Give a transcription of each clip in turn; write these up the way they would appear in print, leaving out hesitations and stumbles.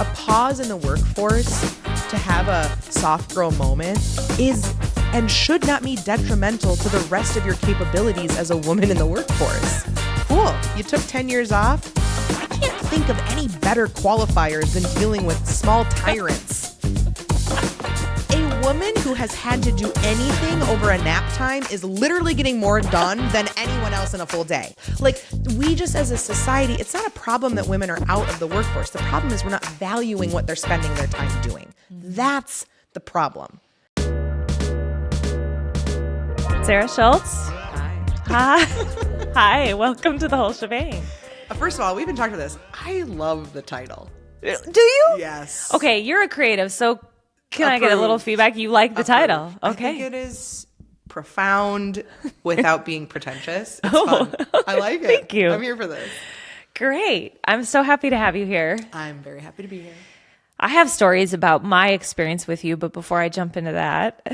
a pause in the workforce to have a soft girl moment is and should not be detrimental to the rest of your capabilities as a woman in the workforce. Cool. You took 10 years off? I can't think of any better qualifiers than dealing with small tyrants. A woman who has had to do anything over a nap time is literally getting more done than anyone else in a full day. Like, we just as a society, it's not a problem that women are out of the workforce. The problem is we're not valuing what they're spending their time doing. That's the problem. Sara Schultz. Hi. Hi. Welcome to the whole shebang. First of all, we've been talking about this. I love the title. Do you? Yes. Okay, you're a creative, so can I get a little feedback? You like the title. Okay. I think it is profound without being pretentious. It's fun. I like it. Thank you. I'm here for this. Great. I'm so happy to have you here. I'm very happy to be here. I have stories about my experience with you, but before I jump into that,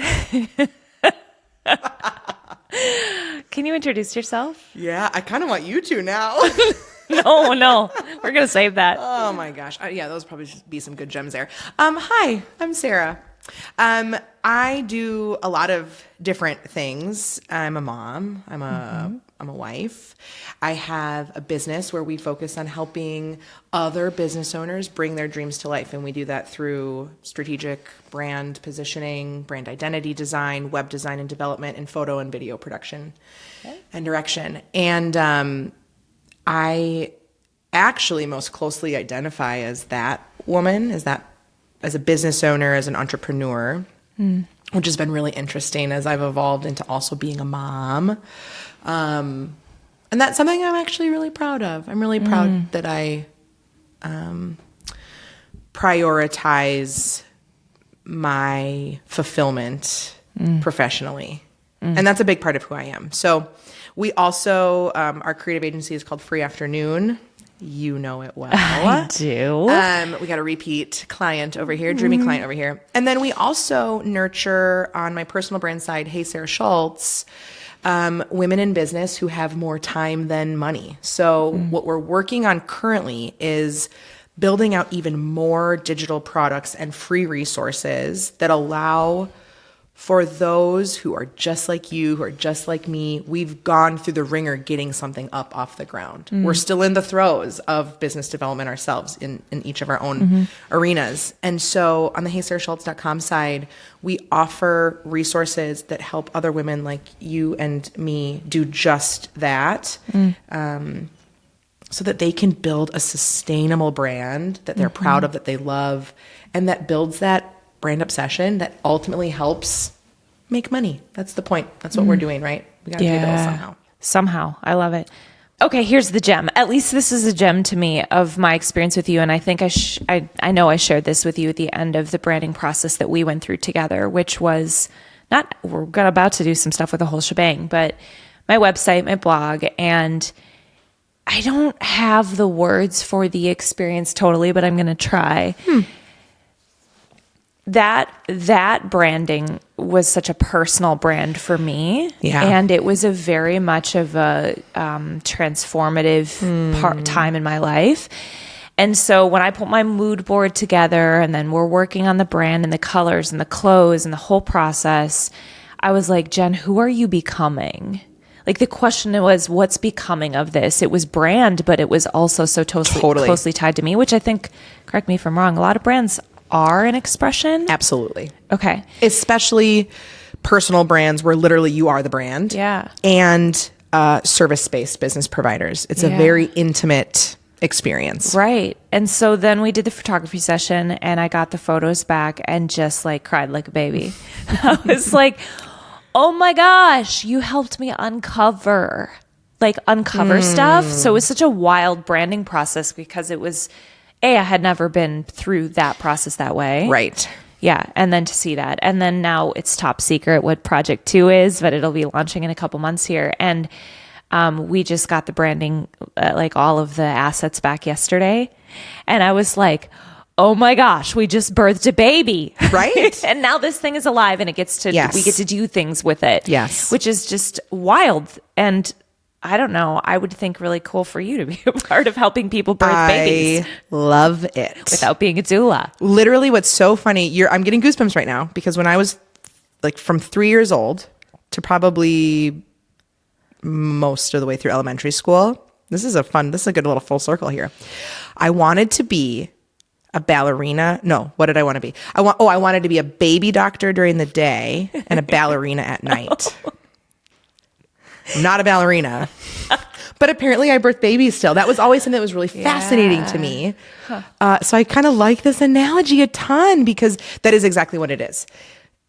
can you introduce yourself? Yeah, I kind of want you to now. No, we're going to save that. Oh my gosh. Yeah, those probably should be some good gems there. Hi, I'm Sara. I do a lot of different things. I'm a mom. I'm a wife. I have a business where we focus on helping other business owners bring their dreams to life. And we do that through strategic brand positioning, brand identity design, web design and development, and photo and video production and direction. And I actually most closely identify as that woman, as a business owner, as an entrepreneur, which has been really interesting as I've evolved into also being a mom. And that's something I'm actually really proud of. I'm really proud that I prioritize my fulfillment professionally. And that's a big part of who I am. So we also, our creative agency is called Free Afternoon. You know it well. I do. We got a repeat client over here, dreamy client over here. And then we also nurture on my personal brand side, Hey Sara Schultz, women in business who have more time than money. So what we're working on currently is building out even more digital products and free resources that allow for those who are just like you, who are just like me. We've gone through the ringer getting something up off the ground. We're still in the throes of business development ourselves in each of our own arenas. And so on the HeySaraSchultz.com side, we offer resources that help other women like you and me do just that, so that they can build a sustainable brand that they're proud of, that they love, and that builds that brand obsession that ultimately helps make money. That's the point. That's what we're doing, right? We got to pay bills somehow. Somehow. I love it. Okay, here's the gem. At least this is a gem to me of my experience with you. And I think I know I shared this with you at the end of the branding process that we went through together, which was we're about to do some stuff with the whole shebang, but my website, my blog, and I don't have the words for the experience totally, but I'm going to try. That branding was such a personal brand for me. Yeah. And it was a very much of a transformative time in my life. And so when I put my mood board together and then we're working on the brand and the colors and the clothes and the whole process, I was like, Jen, who are you becoming? Like the question was, what's becoming of this? It was brand, but it was also so closely tied to me, which I think, correct me if I'm wrong, a lot of brands are an expression. Absolutely. Okay. Especially personal brands where literally you are the brand. Yeah. And service-based business providers. It's a very intimate experience. Right. And so then we did the photography session and I got the photos back and just like cried like a baby. I was like, oh my gosh, you helped me uncover stuff. So it was such a wild branding process because it was, I had never been through that process that way. Right. Yeah. And then to see that. And then now it's top secret what Project 2 is, but it'll be launching in a couple months here. And we just got the branding, like all of the assets back yesterday. And I was like, oh my gosh, we just birthed a baby. Right. And now this thing is alive and it gets to, we get to do things with it. Yes. Which is just wild. And I don't know, I would think really cool for you to be a part of helping people birth babies I love it. without being a doula. Literally, what's so funny, I'm getting goosebumps right now because when I was like from 3 years old to probably most of the way through elementary school, this is a good little full circle here. I wanted to be a ballerina. No, what did I want to be? I wanted to be a baby doctor during the day and a ballerina at night. I'm not a ballerina, but apparently I birthed babies still. That was always something that was really fascinating to me. So I kind of like this analogy a ton because that is exactly what it is.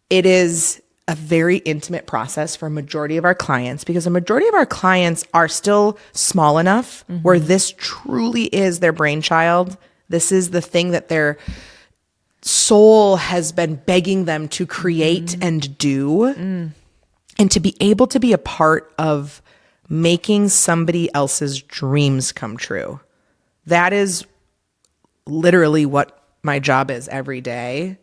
It is a very intimate process for a majority of our clients because a majority of our clients are still small enough where this truly is their brainchild. This is the thing that their soul has been begging them to create and do. And to be able to be a part of making somebody else's dreams come true. That is literally what my job is every day.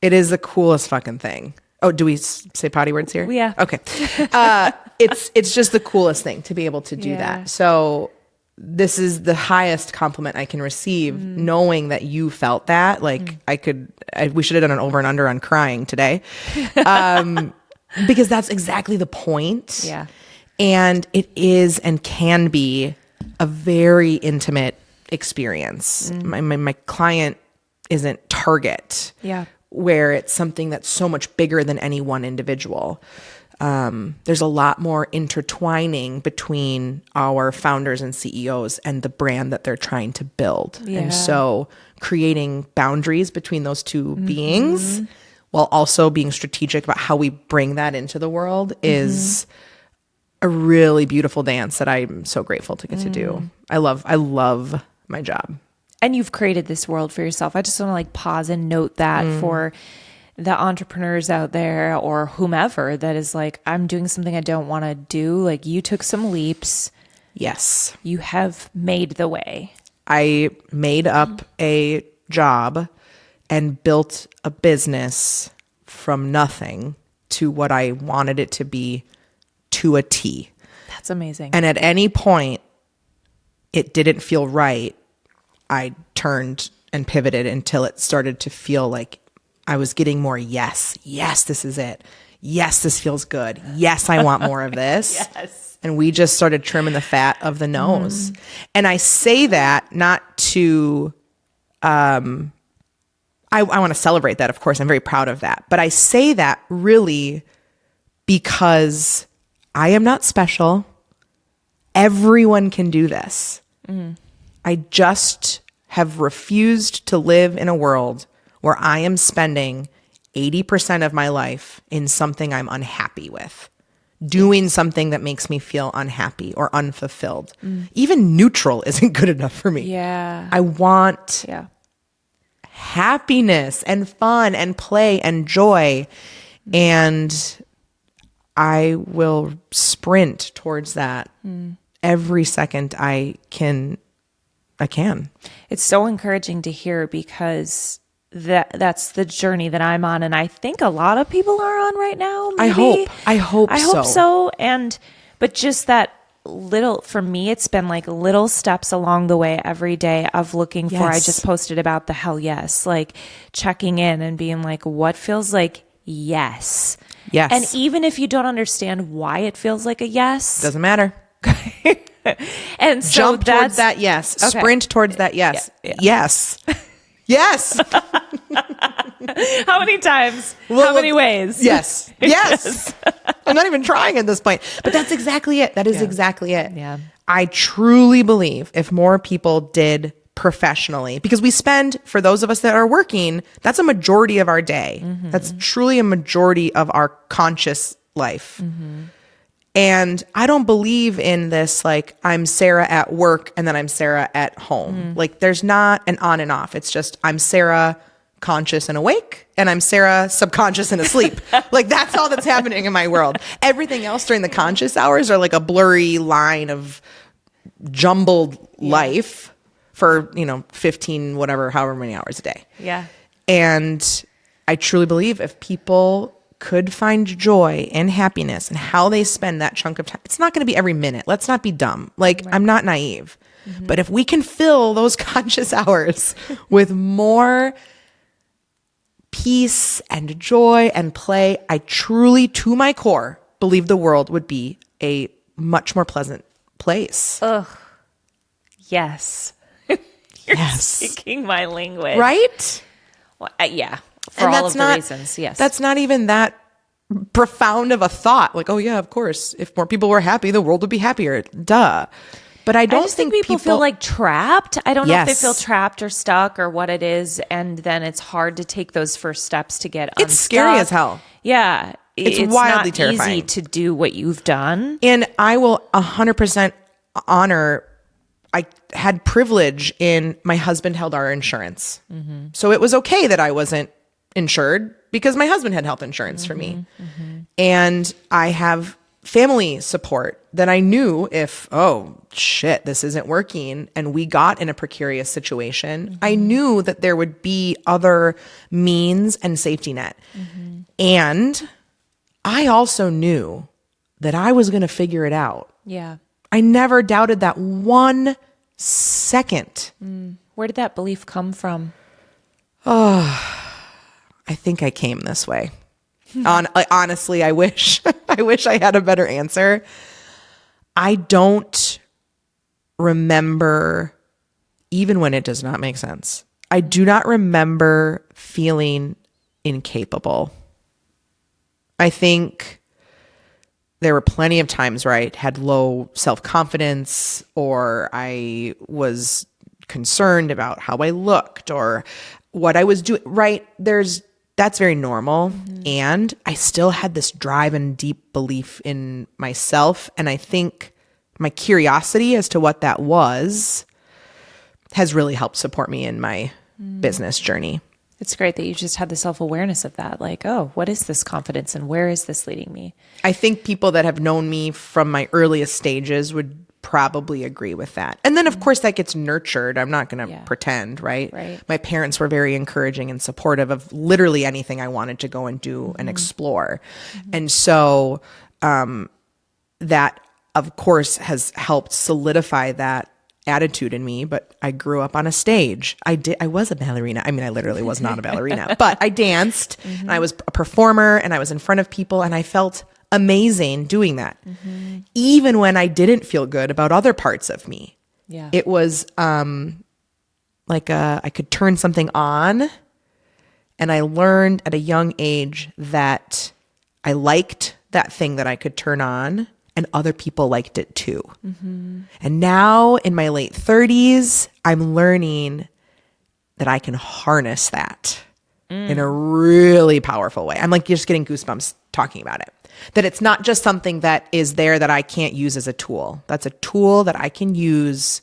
It is the coolest fucking thing. Oh, do we say potty words here? Yeah. Okay. It's just the coolest thing to be able to do that. So this is the highest compliment I can receive, knowing that you felt that. Like we should have done an over and under on crying today. Because that's exactly the point. Yeah. And it is and can be a very intimate experience. My client isn't Target. Yeah. Where it's something that's so much bigger than any one individual. There's a lot more intertwining between our founders and CEOs and the brand that they're trying to build. Yeah. And so creating boundaries between those two beings while also being strategic about how we bring that into the world is a really beautiful dance that I'm so grateful to get to do. I love my job. And you've created this world for yourself. I just want to like pause and note that for the entrepreneurs out there or whomever that is like, I'm doing something I don't want to do. Like you took some leaps. Yes. You have made the way. I made up a job and built a business from nothing to what I wanted it to be to a T. That's amazing. And at any point it didn't feel right, I turned and pivoted until it started to feel like I was getting more yes, this is it. Yes, this feels good. Yes, I want more of this. Yes. And we just started trimming the fat of the nose. And I say that not to, I want to celebrate that, of course. I'm very proud of that. But I say that really because I am not special. Everyone can do this. I just have refused to live in a world where I am spending 80% of my life in something I'm unhappy with, doing something that makes me feel unhappy or unfulfilled. Even neutral isn't good enough for me. Yeah. I want happiness and fun and play and joy. And I will sprint towards that every second I can. It's so encouraging to hear because that's the journey that I'm on. And I think a lot of people are on right now. Maybe. I hope so. But just that little, for me, it's been like little steps along the way every day of looking for, I just posted about the hell yes, like checking in and being like, what feels like yes. Yes. And even if you don't understand why it feels like a yes. Doesn't matter. And so jump towards that yes. Okay. Sprint towards that yes. Yeah. Yes. Yes. How many times? How many ways? Yes. Yes. I'm not even trying at this point. But that's exactly it. That is exactly it. Yeah. I truly believe if more people did professionally, because we spend, for those of us that are working, that's a majority of our day. That's truly a majority of our conscious life. And I don't believe in this, like, I'm Sara at work and then I'm Sara at home. Like, there's not an on and off. It's just, I'm Sara conscious and awake and I'm Sara subconscious and asleep. Like, that's all that's happening in my world. Everything else during the conscious hours are like a blurry line of jumbled life for, 15, whatever, however many hours a day. Yeah. And I truly believe if people could find joy and happiness and how they spend that chunk of time, it's not going to be every minute. Let's not be dumb. Like, I'm not naive. But if we can fill those conscious hours with more peace and joy and play, I truly, to my core, believe the world would be a much more pleasant place. Ugh. Yes. You're Yes. speaking my language. Right? Well, yeah. For all of the reasons. Yes. That's not even that profound of a thought. Like, oh yeah, of course. If more people were happy, the world would be happier. Duh. But I don't just think people feel like trapped. I don't know if they feel trapped or stuck or what it is. And then it's hard to take those first steps to get unstuck. It's scary as hell. Yeah. It's wildly not terrifying. easy to do what you've done. And I will 100% honor, I had privilege in my husband held our insurance. So it was okay that I wasn't insured because my husband had health insurance for me. And I have family support that I knew if, oh shit, this isn't working and we got in a precarious situation, I knew that there would be other means and safety net. And I also knew that I was going to figure it out. Yeah. I never doubted that 1 second. Where did that belief come from? I think I came this way. Honestly, I wish I had a better answer. I don't remember, even when it does not make sense, I do not remember feeling incapable. I think there were plenty of times where I had low self-confidence or I was concerned about how I looked or what I was doing. Right? That's very normal. And I still had this drive and deep belief in myself. And I think my curiosity as to what that was has really helped support me in my business journey. It's great that you just had the self-awareness of that. Like, oh, what is this confidence and where is this leading me? I think people that have known me from my earliest stages would probably agree with that. And then, of course, that gets nurtured. I'm not going to pretend, right? My parents were very encouraging and supportive of literally anything I wanted to go and do and explore. And so that, of course, has helped solidify that attitude in me. But I grew up on a stage. I was a ballerina. I mean, I literally was not a ballerina, but I danced and I was a performer and I was in front of people and I felt amazing doing that. Even when I didn't feel good about other parts of me. Yeah. It was like I could turn something on, and I learned at a young age that I liked that thing that I could turn on and other people liked it too. And now in my late 30s, I'm learning that I can harness that in a really powerful way. I'm like just getting goosebumps talking about it. That it's not just something that is there that I can't use as a tool. That's a tool that I can use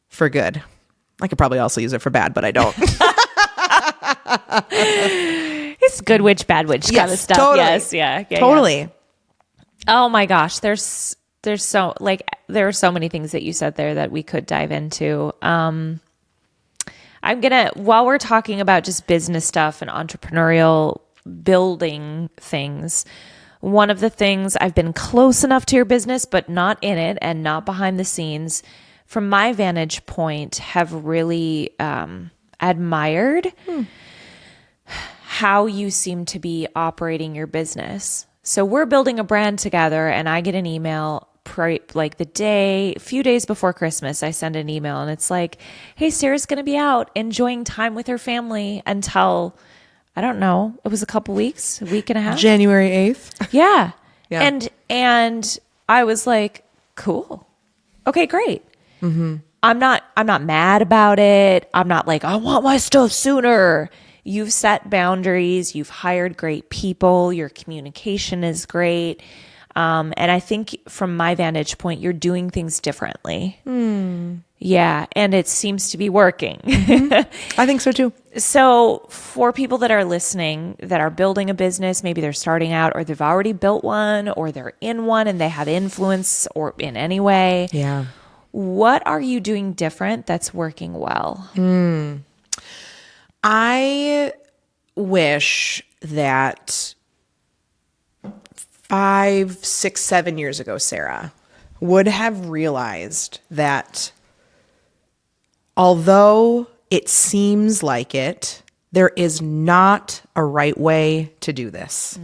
for good. I could probably also use it for bad, but I don't. It's good witch, bad witch kind of stuff. Totally. Yes, yeah, totally. Yeah. Oh my gosh, there are so many things that you said there that we could dive into. I'm gonna, while we're talking about just business stuff and entrepreneurial building things, one of the things, I've been close enough to your business, but not in it and not behind the scenes, from my vantage point, have really admired how you seem to be operating your business. So we're building a brand together, and I get an email like a few days before Christmas. I send an email and it's like, hey, Sarah's going to be out enjoying time with her family until, I don't know, it was a couple weeks, a week and a half. January 8th. Yeah. And I was like, cool. Okay, great. I'm not mad about it. I'm not like, I want my stuff sooner. You've set boundaries. You've hired great people. Your communication is great. And I think from my vantage point, you're doing things differently. Yeah. And it seems to be working. I think so too. So for people that are listening, that are building a business, maybe they're starting out or they've already built one or they're in one and they have influence or in any way. Yeah. What are you doing different that's working well? I wish that 5, 6, 7 years ago, Sarah, would have realized that although it seems like it, there is not a right way to do this.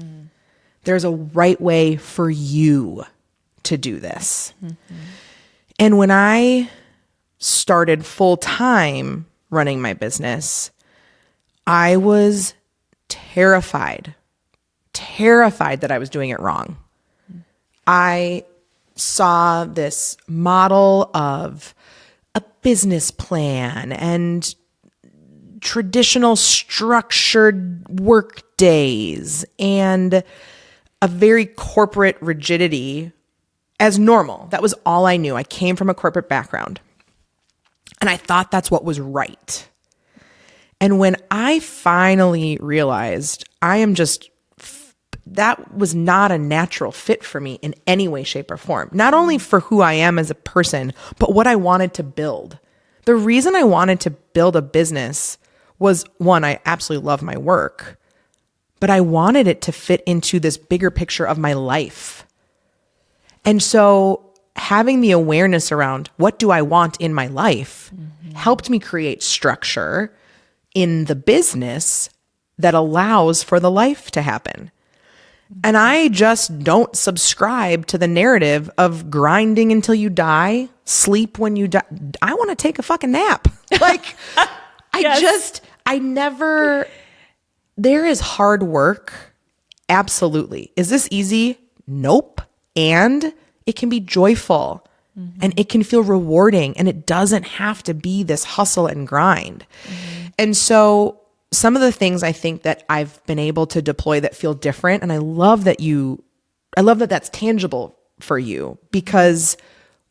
There's a right way for you to do this. And when I started full time running my business, I was terrified that I was doing it wrong. I saw this model of a business plan and traditional structured work days and a very corporate rigidity as normal. That was all I knew. I came from a corporate background. And I thought that's what was right. And when I finally realized that was not a natural fit for me in any way, shape, or form. Not only for who I am as a person, but what I wanted to build. The reason I wanted to build a business was, one, I absolutely love my work, but I wanted it to fit into this bigger picture of my life. And so having the awareness around what do I want in my life helped me create structure in the business that allows for the life to happen. And I just don't subscribe to the narrative of grinding until you die, sleep when you die. I want to take a fucking nap. Like, yes. There is hard work. Absolutely. Is this easy? Nope. And it can be joyful and it can feel rewarding, and it doesn't have to be this hustle and grind. And so some of the things I think that I've been able to deploy that feel different, and I love that that's tangible for you, because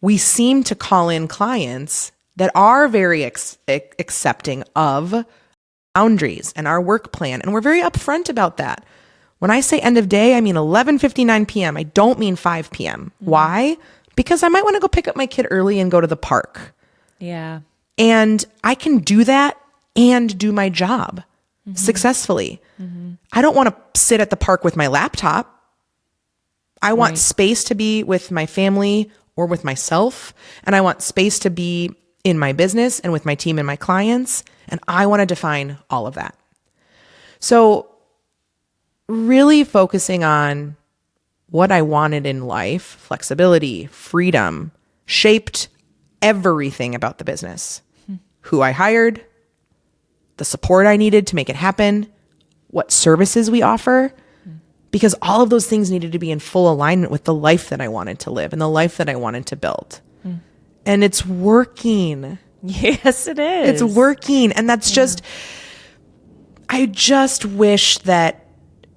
we seem to call in clients that are very accepting of boundaries and our work plan, and we're very upfront about that. When I say end of day, I mean 11:59 p.m. I don't mean 5 p.m. Why? Because I might want to go pick up my kid early and go to the park. Yeah. And I can do that and do my job successfully. I don't want to sit at the park with my laptop. I want space to be with my family or with myself. And I want space to be in my business and with my team and my clients. And I want to define all of that. So really focusing on what I wanted in life, flexibility, freedom, shaped everything about the business. Who I hired, the support I needed to make it happen, what services we offer, because all of those things needed to be in full alignment with the life that I wanted to live and the life that I wanted to build. And it's working. Yes, it is. It's working. And that's I just wish that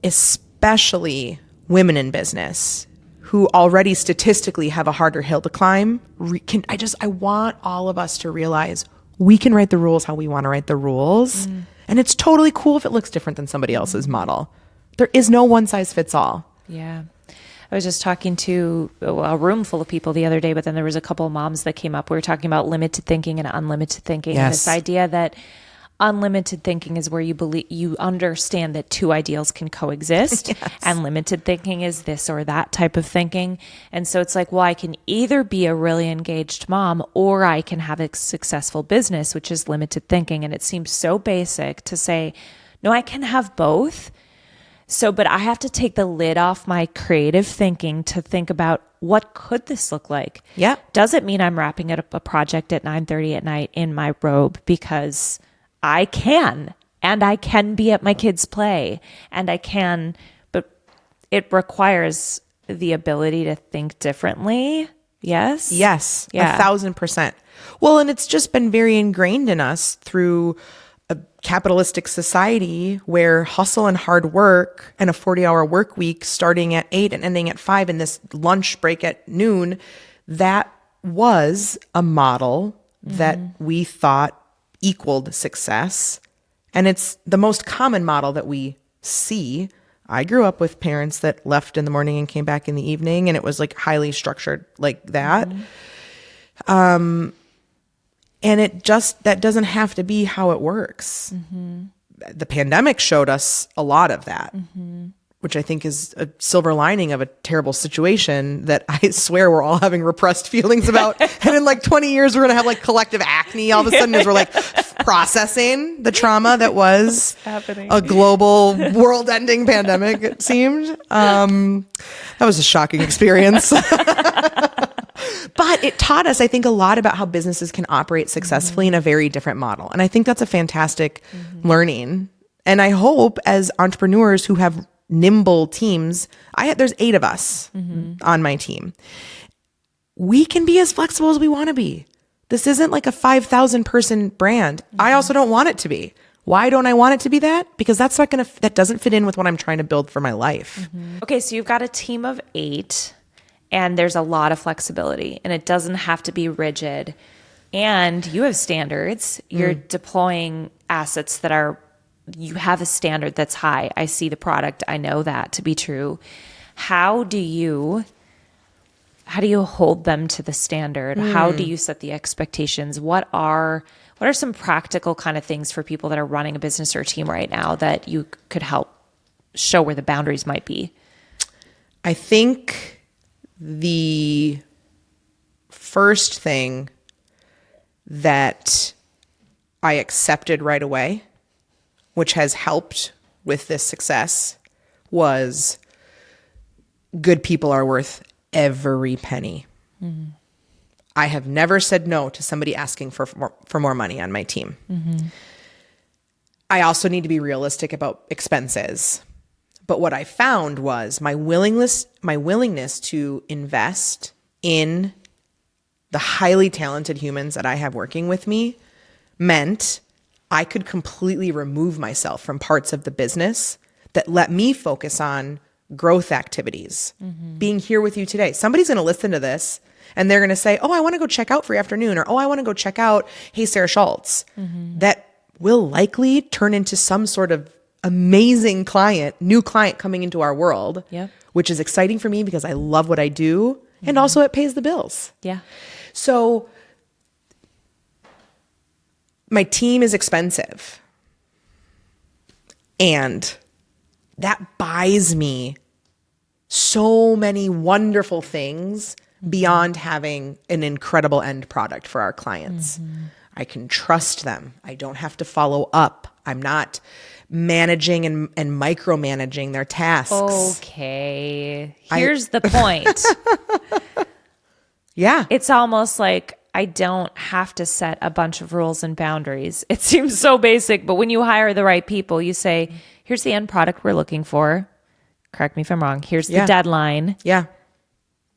especially women in business who already statistically have a harder hill to climb, I want all of us to realize we can write the rules how we want to write the rules. And it's totally cool if it looks different than somebody else's model. There is no one size fits all. Yeah. I was just talking to a room full of people the other day, but then there was a couple of moms that came up. We were talking about limited thinking and unlimited thinking. Yes. And this idea that unlimited thinking is where you understand that two ideals can coexist. Yes. And limited thinking is this or that type of thinking. And so it's like, well, I can either be a really engaged mom or I can have a successful business, which is limited thinking. And it seems so basic to say, no, I can have both. So, but I have to take the lid off my creative thinking to think about what could this look like? Yeah. Does it mean I'm wrapping up a project at 9:30 at night in my robe because I can, and I can be at my kids' play, and I can, but it requires the ability to think differently. Yes? Yes, Yeah. 1,000%. Well, and it's just been very ingrained in us through a capitalistic society where hustle and hard work and a 40-hour work week starting at 8 and ending at 5 and this lunch break at noon, that was a model that we thought equaled success. And it's the most common model that we see. I grew up with parents that left in the morning and came back in the evening, and it was like highly structured like that. And that doesn't have to be how it works. The pandemic showed us a lot of that. which I think is a silver lining of a terrible situation that I swear we're all having repressed feelings about. And in like 20 years, we're going to have like collective acne all of a sudden as we're like processing the trauma that was happening. A global world ending pandemic, it seemed. That was a shocking experience. But it taught us, I think, a lot about how businesses can operate successfully in a very different model. And I think that's a fantastic learning. And I hope as entrepreneurs who have nimble teams, there's 8 of us on my team. We can be as flexible as we want to be. This isn't like a 5,000 person brand. I also don't want it to be. Why don't I want it to be that? Because that doesn't fit in with what I'm trying to build for my life. Okay, so you've got a team of 8 and there's a lot of flexibility and it doesn't have to be rigid. And you have standards. You're deploying assets you have a standard that's high. I see the product. I know that to be true. How do you hold them to the standard? How do you set the expectations? What are some practical kind of things for people that are running a business or a team right now that you could help show where the boundaries might be? I think the first thing that I accepted right away, which has helped with this success, was good people are worth every penny. I have never said no to somebody asking for more money on my team. I also need to be realistic about expenses. But what I found was my willingness to invest in the highly talented humans that I have working with me meant I could completely remove myself from parts of the business that let me focus on growth activities, being here with you today. Somebody's going to listen to this and they're going to say, oh, I want to go check out Free Afternoon, or, oh, I want to go check out Hey, Sara Schultz. That will likely turn into some sort of amazing new client coming into our world, which is exciting for me because I love what I do. And also it pays the bills. Yeah. So my team is expensive, and that buys me so many wonderful things beyond having an incredible end product for our clients. I can trust them. I don't have to follow up. I'm not managing and micromanaging their tasks. Okay. Here's the point. Yeah. It's almost like I don't have to set a bunch of rules and boundaries. It seems so basic, but when you hire the right people, you say, here's the end product we're looking for. Correct me if I'm wrong. Here's the deadline. Yeah.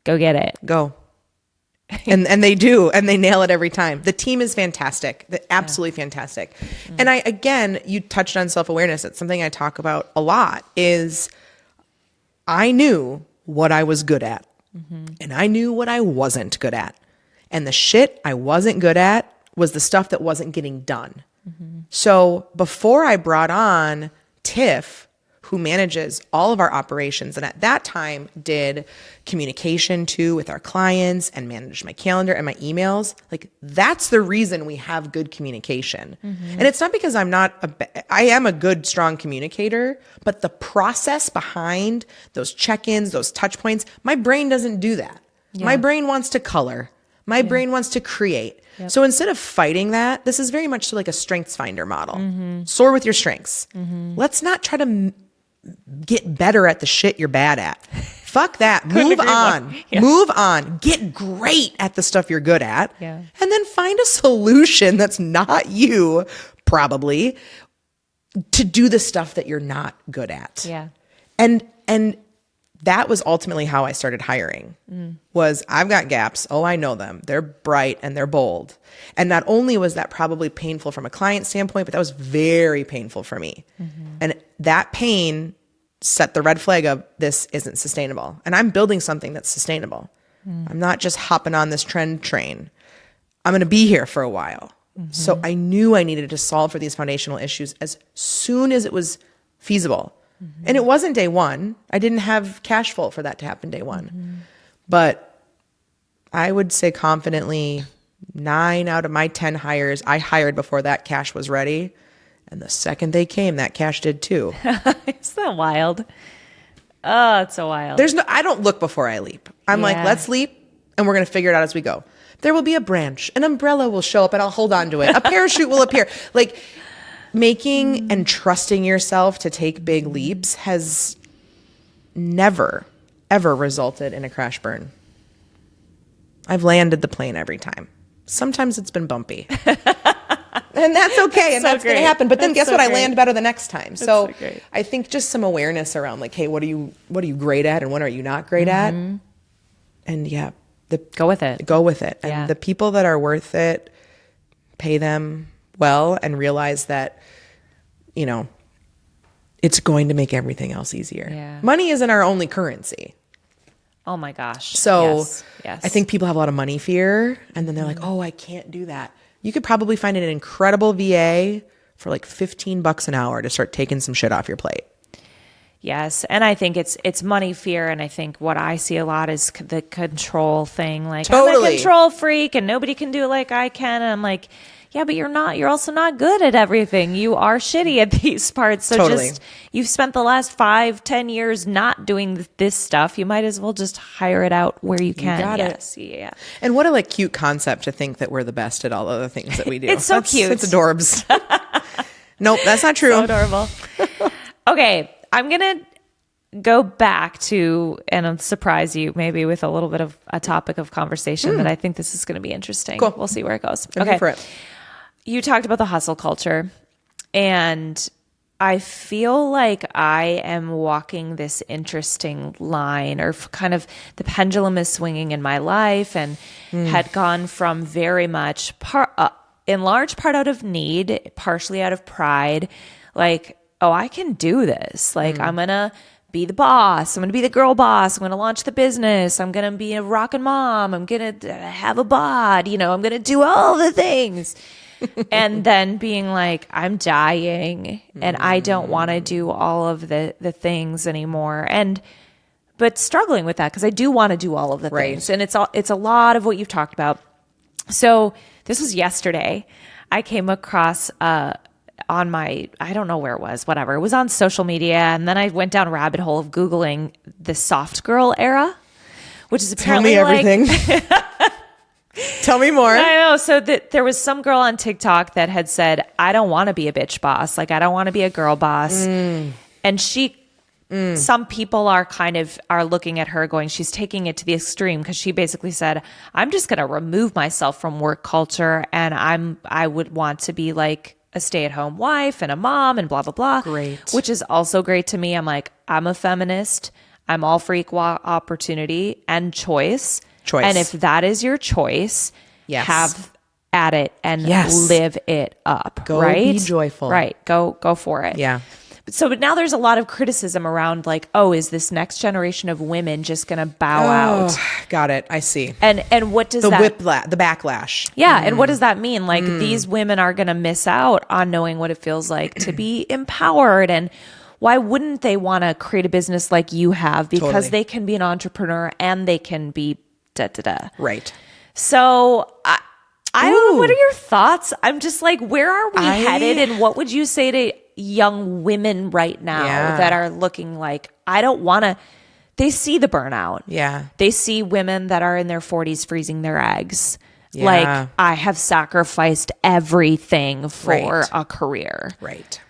Go get it. Go. And they do, and they nail it every time. The team is fantastic. Absolutely fantastic. And again, you touched on self-awareness. It's something I talk about a lot, is I knew what I was good at, and I knew what I wasn't good at. And the shit I wasn't good at was the stuff that wasn't getting done. So before I brought on Tiff, who manages all of our operations, and at that time did communication too with our clients and managed my calendar and my emails, like that's the reason we have good communication. And it's not because I am a good, strong communicator, but the process behind those check-ins, those touch points, my brain doesn't do that. My brain wants to color. My brain wants to create. So instead of fighting that, this is very much like a strengths finder model. Soar with your strengths. Let's not try to get better at the shit you're bad at. Fuck that. Move on. Move on. Get great at the stuff you're good at. And then find a solution that's not you, probably, to do the stuff that you're not good at. And that was ultimately how I started hiring. Was I've got gaps. Oh, I know them. They're bright and they're bold. And not only was that probably painful from a client standpoint, but that was very painful for me. And that pain set the red flag of this isn't sustainable. And I'm building something that's sustainable. I'm not just hopping on this trend train. I'm going to be here for a while. So I knew I needed to solve for these foundational issues as soon as it was feasible. And it wasn't day one. I didn't have cash flow for that to happen day one. But I would say confidently 9 out of my 10 hires I hired before that cash was ready. And the second they came, that cash did too. Isn't that wild? Oh, it's so wild. I don't look before I leap. I'm like, let's leap and we're going to figure it out as we go. There will be a branch, an umbrella will show up and I'll hold on to it. A parachute will appear. Like making and trusting yourself to take big leaps has never, ever resulted in a crash burn. I've landed the plane every time. Sometimes it's been bumpy. And that's okay. And that's going to happen. But then guess what? I land better the next time. So I think just some awareness around like, hey, what are you great at and what are you not great at? And go with it. Go with it. And the people that are worth it, pay them well and realize that, you know, it's going to make everything else easier. Yeah. Money isn't our only currency. Oh my gosh. So yes. I think people have a lot of money fear and then they're like, oh, I can't do that. You could probably find an incredible VA for like $15 an hour to start taking some shit off your plate. Yes. And I think it's money fear. And I think what I see a lot is the control thing. Like, I'm a control freak and nobody can do it like I can. And I'm like, yeah, but you're not. You're also not good at everything. You are shitty at these parts. So just, you've spent the last 5-10 years not doing this stuff. You might as well just hire it out where you can. You got it. Yeah. And what a like cute concept to think that we're the best at all of the things that we do. It's so cute. It's adorbs. Nope, that's not true. So adorable. Okay, I'm gonna go back to and I'll surprise you maybe with a little bit of a topic of conversation that I think this is going to be interesting. Cool. We'll see where it goes. Okay. For it. You talked about the hustle culture, and I feel like I am walking this interesting line, or kind of the pendulum is swinging in my life, and had gone from very much in large part out of need, partially out of pride, like, oh, I can do this. Like, I'm going to be the boss. I'm going to be the girl boss. I'm going to launch the business. I'm going to be a rockin' mom. I'm going to have a bod. You know, I'm going to do all the things. And then being like, I'm dying and I don't want to do all of the things anymore. But struggling with that because I do want to do all of the things. And it's a lot of what you've talked about. So this was yesterday. I came across on my, I don't know where it was, whatever. It was on social media. And then I went down a rabbit hole of Googling the soft girl era, which is apparently Tell me everything. Tell me more. I know. So there was some girl on TikTok that had said, I don't want to be a bitch boss. Like, I don't want to be a girl boss. And some people are looking at her going, she's taking it to the extreme, because she basically said, I'm just going to remove myself from work culture. And I would want to be like a stay-at-home wife and a mom and blah, blah, blah. Great. Which is also great to me. I'm like, I'm a feminist. I'm all for equal opportunity and choice. And if that is your choice, have at it and live it up. Go be joyful. Right. Go for it. Yeah. But now there's a lot of criticism around like, oh, is this next generation of women just going to bow out? Got it. I see. And what does the backlash? Yeah. And what does that mean? Like these women are going to miss out on knowing what it feels like to be empowered. And why wouldn't they want to create a business like you have? Because they can be an entrepreneur and they can be Right. So I don't know. What are your thoughts? I'm just like, where are we headed? And what would you say to young women right now that are looking like, I don't want to, they see the burnout. Yeah. They see women that are in their 40s freezing their eggs. Yeah. Like, I have sacrificed everything for a career. Right.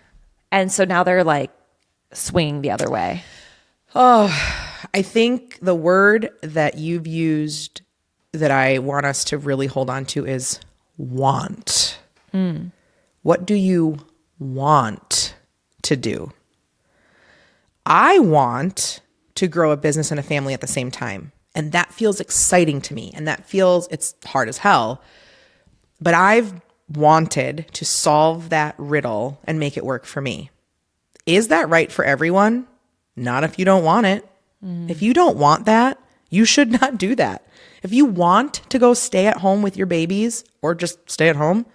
And so now they're like swinging the other way. Oh, I think the word that you've used that I want us to really hold on to is want. What do you want to do? I want to grow a business and a family at the same time. And that feels exciting to me. And it's hard as hell. But I've wanted to solve that riddle and make it work for me. Is that right for everyone? Not if you don't want it. If you don't want that, you should not do that. If you want to go stay at home with your babies or just stay at home,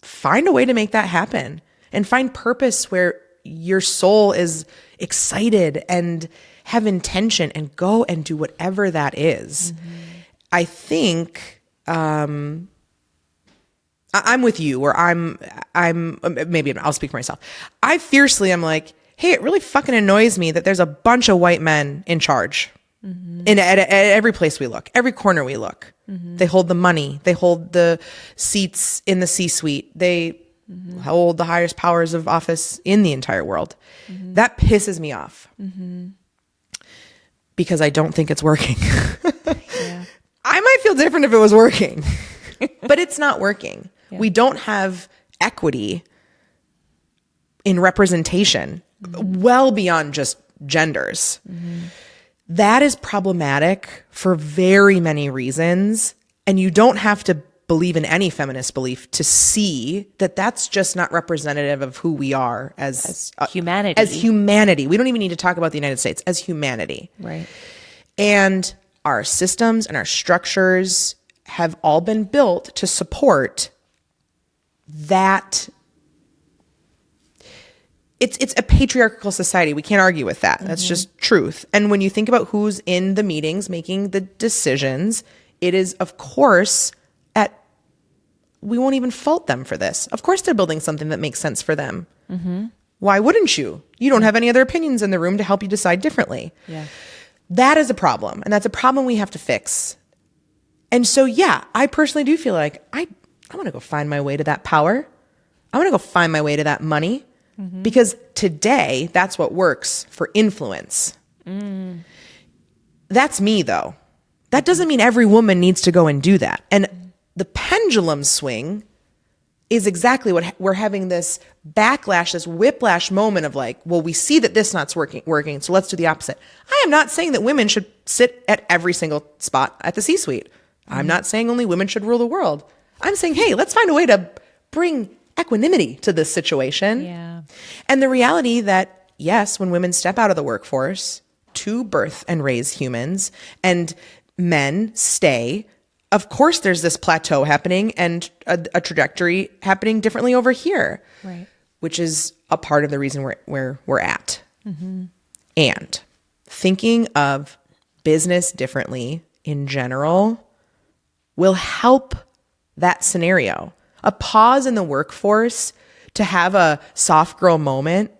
find a way to make that happen and find purpose where your soul is excited and have intention and go and do whatever that is. I think I'm with you, or I'm maybe I'll speak for myself. I fiercely am like, hey, it really fucking annoys me that there's a bunch of white men in charge at every place we look, every corner we look. They hold the money. They hold the seats in the C-suite. They hold the highest powers of office in the entire world. That pisses me off because I don't think it's working. I might feel different if it was working, but it's not working. We don't have equity in representation well beyond just genders. That is problematic for very many reasons. And you don't have to believe in any feminist belief to see that that's just not representative of who we are as humanity. As humanity. We don't even need to talk about the United States, as humanity. Right. And our systems and our structures have all been built to support that. It's a patriarchal society. We can't argue with that. That's just truth. And when you think about who's in the meetings making the decisions, it is, of course, we won't even fault them for this. Of course, they're building something that makes sense for them. Why wouldn't you? You don't have any other opinions in the room to help you decide differently. Yeah. That is a problem. And that's a problem we have to fix. And so, yeah, I personally do feel like I want to go find my way to that power. I want to go find my way to that money. Because today, that's what works for influence. That's me, though. That doesn't mean every woman needs to go and do that. And the pendulum swing is exactly what we're having, this backlash, this whiplash moment of like, well, we see that this not working, so let's do the opposite. I am not saying that women should sit at every single spot at the C-suite. I'm not saying only women should rule the world. I'm saying, hey, let's find a way to bring equanimity to this situation. Yeah. And the reality that, yes, when women step out of the workforce to birth and raise humans and men stay, of course there's this plateau happening and a trajectory happening differently over here, right? Which is a part of the reason where we're at. And thinking of business differently in general will help that scenario. A pause in the workforce to have a soft girl moment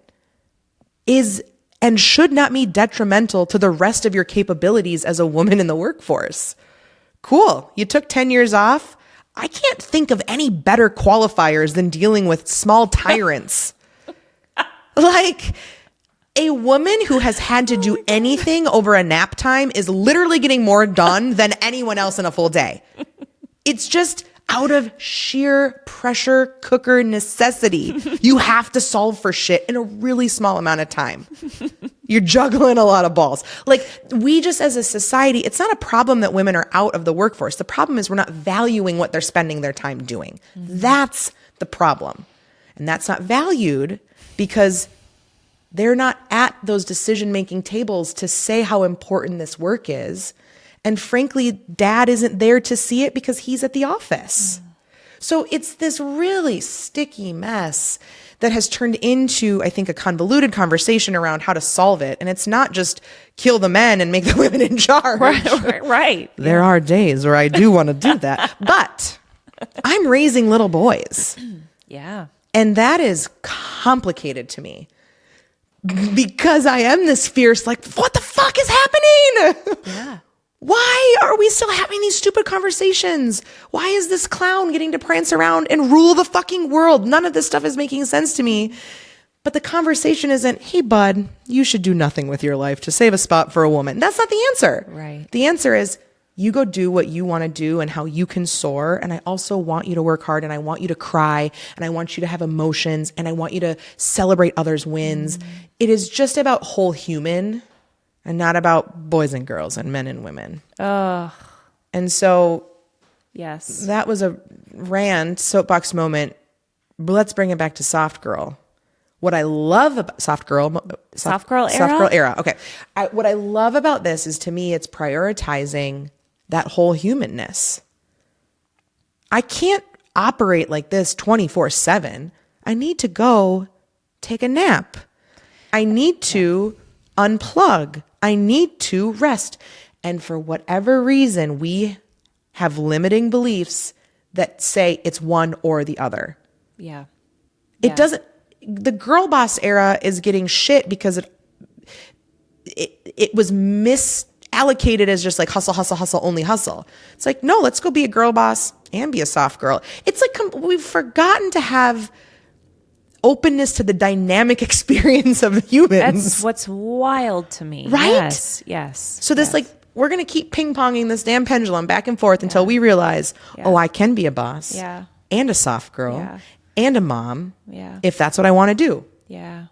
is and should not be detrimental to the rest of your capabilities as a woman in the workforce. Cool. You took 10 years off. I can't think of any better qualifiers than dealing with small tyrants. Like, a woman who has had to do anything over a nap time is literally getting more done than anyone else in a full day. It's just out of sheer pressure cooker necessity. You have to solve for shit in a really small amount of time. You're juggling a lot of balls. Like, we just as a society, it's not a problem that women are out of the workforce. The problem is we're not valuing what they're spending their time doing. That's the problem. And that's not valued because they're not at those decision-making tables to say how important this work is. And frankly, dad isn't there to see it because he's at the office. So it's this really sticky mess that has turned into, I think, a convoluted conversation around how to solve it. And it's not just kill the men and make the women in charge. Right. There are days where I do want to do that. But I'm raising little boys. Yeah. And that is complicated to me. Because I am this fierce, like, what the fuck is happening? Yeah. Why are we still having these stupid conversations? Why is this clown getting to prance around and rule the fucking world? None of this stuff is making sense to me. But the conversation isn't, hey, bud, you should do nothing with your life to save a spot for a woman. That's not the answer. Right. The answer is, you go do what you want to do and how you can soar. And I also want you to work hard and I want you to cry and I want you to have emotions and I want you to celebrate others' wins. It is just about whole human and not about boys and girls and men and women. And so yes, that was a rant, soapbox moment. But let's bring it back to soft girl. What I love about soft girl era. Okay. What I love about this is, to me, it's prioritizing that whole humanness. I can't operate like this 24/7. I need to go take a nap. I need to unplug. I need to rest. And for whatever reason, we have limiting beliefs that say it's one or the other. Yeah. It doesn't, the girl boss era is getting shit because it was misallocated as just like hustle, hustle, hustle, only hustle. It's like, no, let's go be a girl boss and be a soft girl. It's like we've forgotten to have openness to the dynamic experience of humans. That's what's wild to me. Right? Yes. So this like, we're going to keep ping-ponging this damn pendulum back and forth until we realize, oh, I can be a boss and a soft girl and a mom if that's what I want to do. Yeah.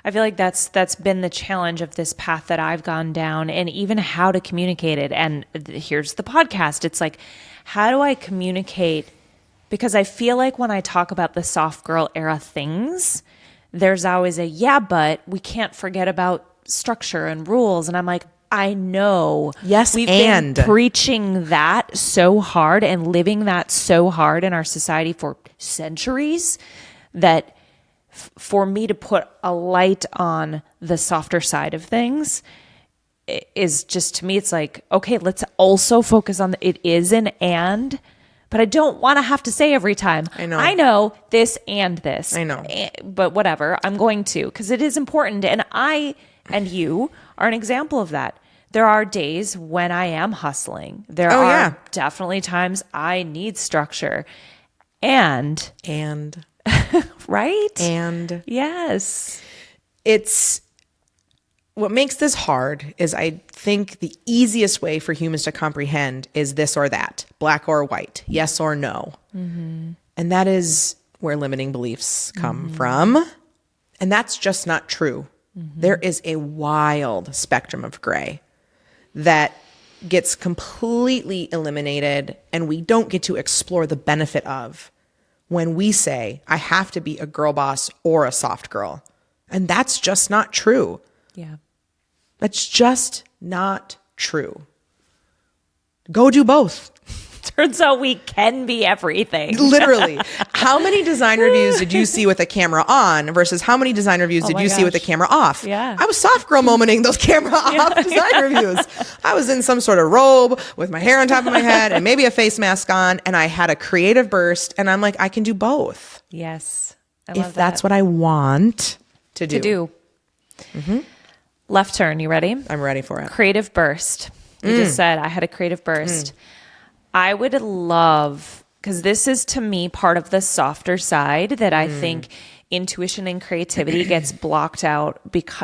I feel like that's been the challenge of this path that I've gone down, and even how to communicate it. And here's the podcast. It's like, how do I communicate? Because I feel like when I talk about the soft girl era things, there's always but we can't forget about structure and rules. And I'm like, I know. Yes, we've been preaching that so hard and living that so hard in our society for centuries that for me to put a light on the softer side of things is just, to me, it's like, okay, let's also focus on it is an and, but I don't want to have to say every time. I know this and this. I know. But whatever, I'm going to, because it is important. And I and you are an example of that. There are days when I am hustling. There are definitely times I need structure. And right? And yes. It's what makes this hard is I think the easiest way for humans to comprehend is this or that, black or white, yes or no. Mm-hmm. And that is where limiting beliefs come from. And that's just not true. Mm-hmm. There is a wild spectrum of gray that gets completely eliminated and we don't get to explore the benefit of when we say, I have to be a girl boss or a soft girl. And that's just not true. Yeah. That's just not true. Go do both. Turns out we can be everything. Literally. How many design reviews did you see with a camera on versus how many design reviews did you see with the camera off? Yeah. I was soft girl momenting those camera off design reviews. I was in some sort of robe with my hair on top of my head and maybe a face mask on, and I had a creative burst, and I'm like, I can do both. Yes. If that's what I want to do. Mm-hmm. Left turn. You ready? I'm ready for it. Creative burst. You just said I had a creative burst. I would love, because this is to me part of the softer side that I think intuition and creativity gets blocked out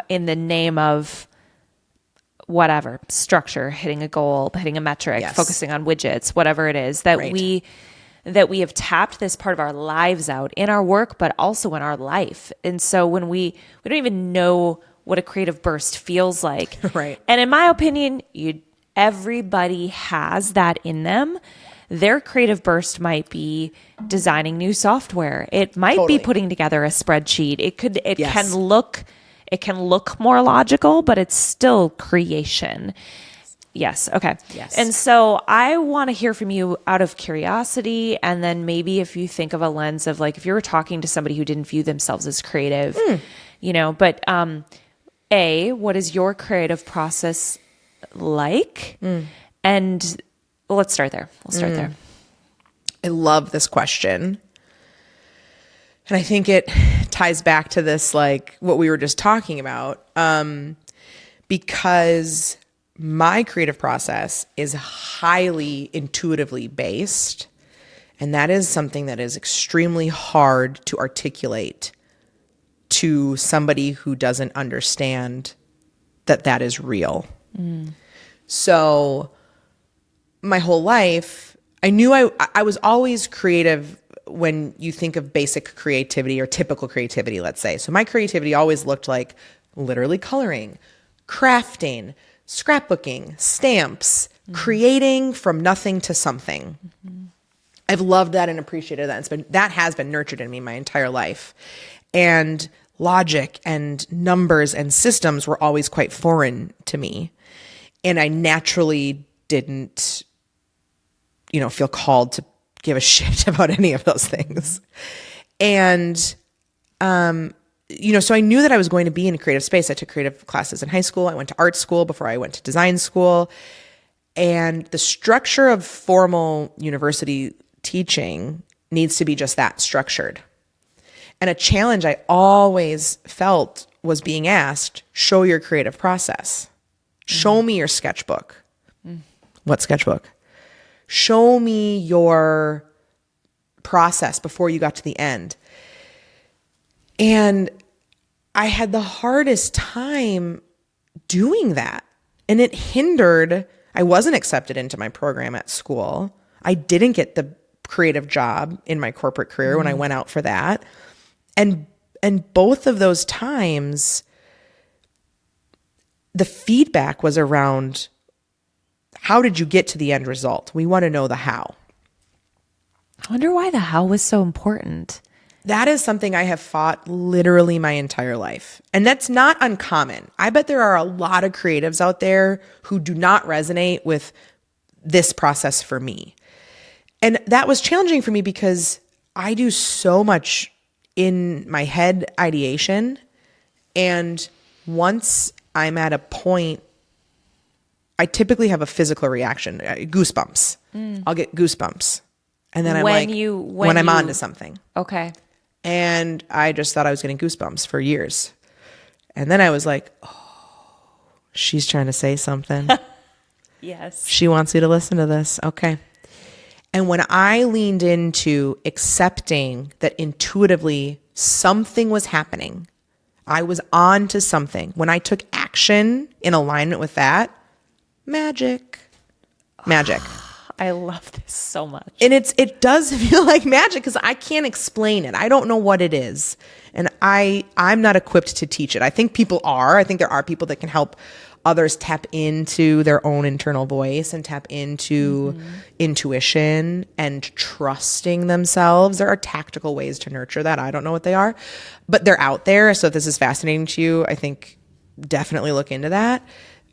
in the name of whatever, structure, hitting a goal, hitting a metric, focusing on widgets, whatever it is that we have tapped this part of our lives out in our work, but also in our life. And so when we don't even know what a creative burst feels like. Right. And in my opinion, everybody has that in them. Their creative burst might be designing new software. It might be putting together a spreadsheet. It can look more logical, but it's still creation. Yes. Okay. Yes. And so I want to hear from you out of curiosity. And then maybe if you think of a lens of like, if you were talking to somebody who didn't view themselves as creative, but what is your creative process like? And let's start there. We'll start there. I love this question. And I think it ties back to this, like what we were just talking about, because my creative process is highly intuitively based. And that is something that is extremely hard to articulate to somebody who doesn't understand that is real. So my whole life, I knew I was always creative when you think of basic creativity or typical creativity, let's say. So my creativity always looked like literally coloring, crafting, scrapbooking, stamps, creating from nothing to something. I've loved that and appreciated that. That has been nurtured in me my entire life. And logic and numbers and systems were always quite foreign to me. And I naturally didn't, feel called to give a shit about any of those things. And, so I knew that I was going to be in a creative space. I took creative classes in high school. I went to art school before I went to design school. And the structure of formal university teaching needs to be just that, structured. And a challenge I always felt was being asked, show your creative process. Show me your sketchbook. What sketchbook? Show me your process before you got to the end. And I had the hardest time doing that. And it hindered, I wasn't accepted into my program at school. I didn't get the creative job in my corporate career when I went out for that. And both of those times, the feedback was around, how did you get to the end result? We want to know the how. I wonder why the how was so important. That is something I have fought literally my entire life. And that's not uncommon. I bet there are a lot of creatives out there who do not resonate with this process for me. And that was challenging for me because I do so much in my head ideation. And once I'm at a point, I typically have a physical reaction, goosebumps. I'll get goosebumps. And then I'm when I'm onto something. Okay. And I just thought I was getting goosebumps for years. And then I was like, oh, she's trying to say something. Yes. She wants you to listen to this. Okay. And when I leaned into accepting that intuitively something was happening, I was on to something. When I took action in alignment with that, magic. I love this so much. And it does feel like magic because I can't explain it. I don't know what it is. And I'm not equipped to teach it. I think people are. I think there are people that can help others tap into their own internal voice and tap into intuition and trusting themselves. There are tactical ways to nurture that. I don't know what they are, but they're out there. So if this is fascinating to you, I think definitely look into that.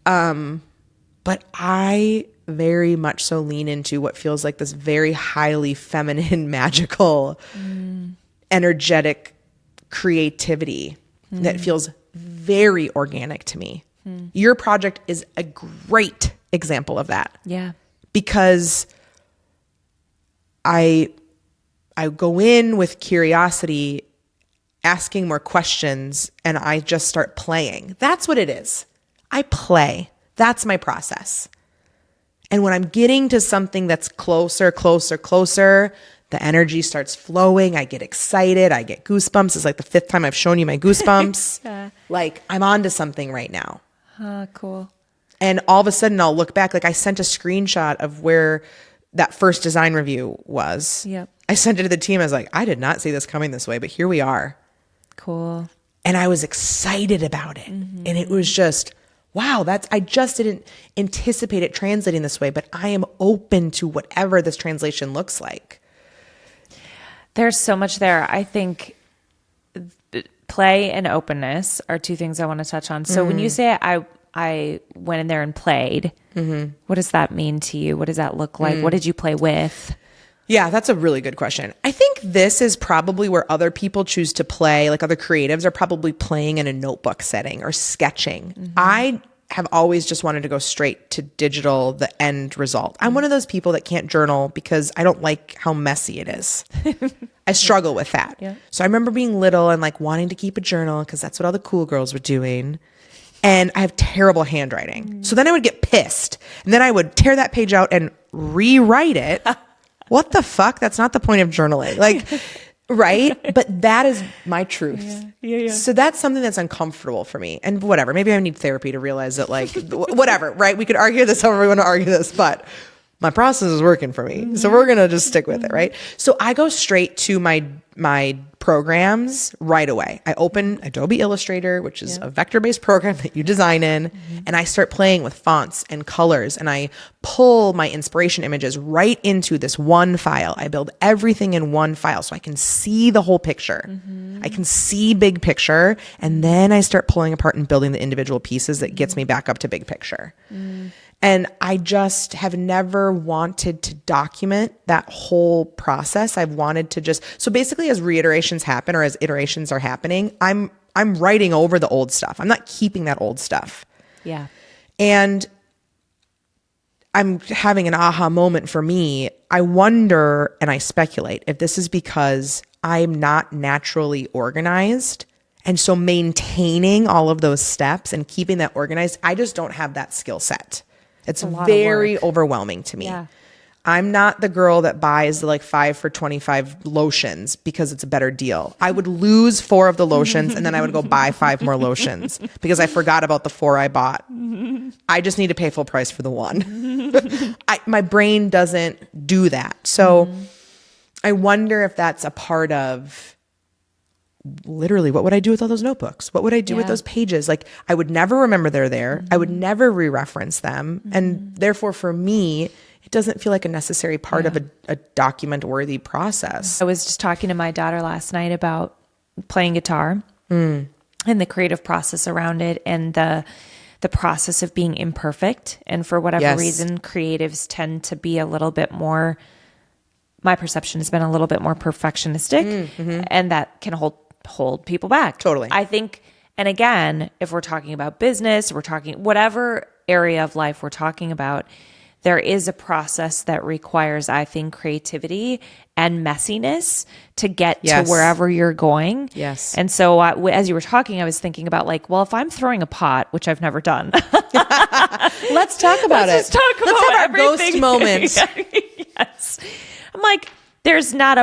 But I very much so lean into what feels like this very highly feminine, magical, energetic creativity that feels very organic to me. Your project is a great example of that. Yeah. Because I go in with curiosity, asking more questions, and I just start playing. That's what it is. I play. That's my process. And when I'm getting to something that's closer, the energy starts flowing. I get excited. I get goosebumps. It's like the 5th time I've shown you my goosebumps. Yeah. Like I'm onto something right now. Cool. And all of a sudden I'll look back. Like I sent a screenshot of where that first design review was. Yep. I sent it to the team. I was like, I did not see this coming this way, but here we are. Cool. And I was excited about it. And it was just, wow, I just didn't anticipate it translating this way, but I am open to whatever this translation looks like. There's so much there. I think play and openness are two things I want to touch on. So when you say I went in there and played, what does that mean to you? What does that look like? What did you play with? Yeah, that's a really good question. I think this is probably where other people choose to play, like other creatives are probably playing in a notebook setting or sketching. I have always just wanted to go straight to digital, the end result. I'm one of those people that can't journal because I don't like how messy it is. I struggle with that. Yeah. So I remember being little and like wanting to keep a journal because that's what all the cool girls were doing. And I have terrible handwriting. So then I would get pissed and then I would tear that page out and rewrite it. What the fuck? That's not the point of journaling. Like, right? But that is my truth. Yeah. So that's something that's uncomfortable for me. And whatever, maybe I need therapy to realize that, like, whatever, right? We could argue this however we want to argue this, but my process is working for me. So we're going to just stick with it, right? So I go straight to my programs right away. I open Adobe Illustrator, which is a vector-based program that you design in, and I start playing with fonts and colors, and I pull my inspiration images right into this one file. I build everything in one file so I can see the whole picture. I can see big picture, and then I start pulling apart and building the individual pieces that gets me back up to big picture. And I just have never wanted to document that whole process. I've wanted to just, so basically as reiterations happen or as iterations are happening, I'm writing over the old stuff. I'm not keeping that old stuff. Yeah. And I'm having an aha moment for me. I wonder, and I speculate, if this is because I'm not naturally organized. And so maintaining all of those steps and keeping that organized, I just don't have that skill set. It's very overwhelming to me. Yeah. I'm not the girl that buys the like 5 for $25 lotions because it's a better deal. I would lose 4 of the lotions and then I would go buy 5 more lotions because I forgot about the 4 I bought. I just need to pay full price for the one. My brain doesn't do that. So I wonder if that's a part of literally what would I do with all those notebooks? What would I do with those pages? Like I would never remember they're there. I would never re-reference them. And therefore for me, it doesn't feel like a necessary part of a document-worthy process. I was just talking to my daughter last night about playing guitar and the creative process around it and the process of being imperfect. And for whatever reason, creatives tend to be a little bit more, my perception has been a little bit more perfectionistic, and that can hold people back. Totally. I think, and again, if we're talking about business, we're talking whatever area of life we're talking about, there is a process that requires, I think, creativity and messiness to get to wherever you're going. Yes. And so as you were talking, I was thinking about like, well, if I'm throwing a pot, which I've never done. Let's talk about it. Let's talk about Let's have our everything. ghost moment. Yes. I'm like, there's not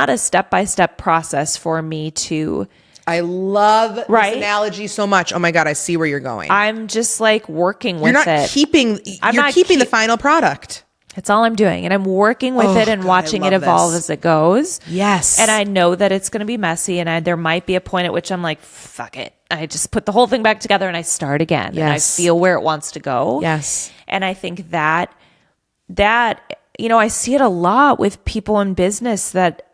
a step-by-step process for me to... I love this analogy so much. Oh my God, I see where you're going. I'm just like working with it. You're keeping the final product. That's all I'm doing. And I'm working with it and watching it evolve as it goes. Yes. And I know that it's going to be messy. And there might be a point at which I'm like, fuck it. I just put the whole thing back together and I start again. Yes. And I feel where it wants to go. Yes. And I think that, I see it a lot with people in business that,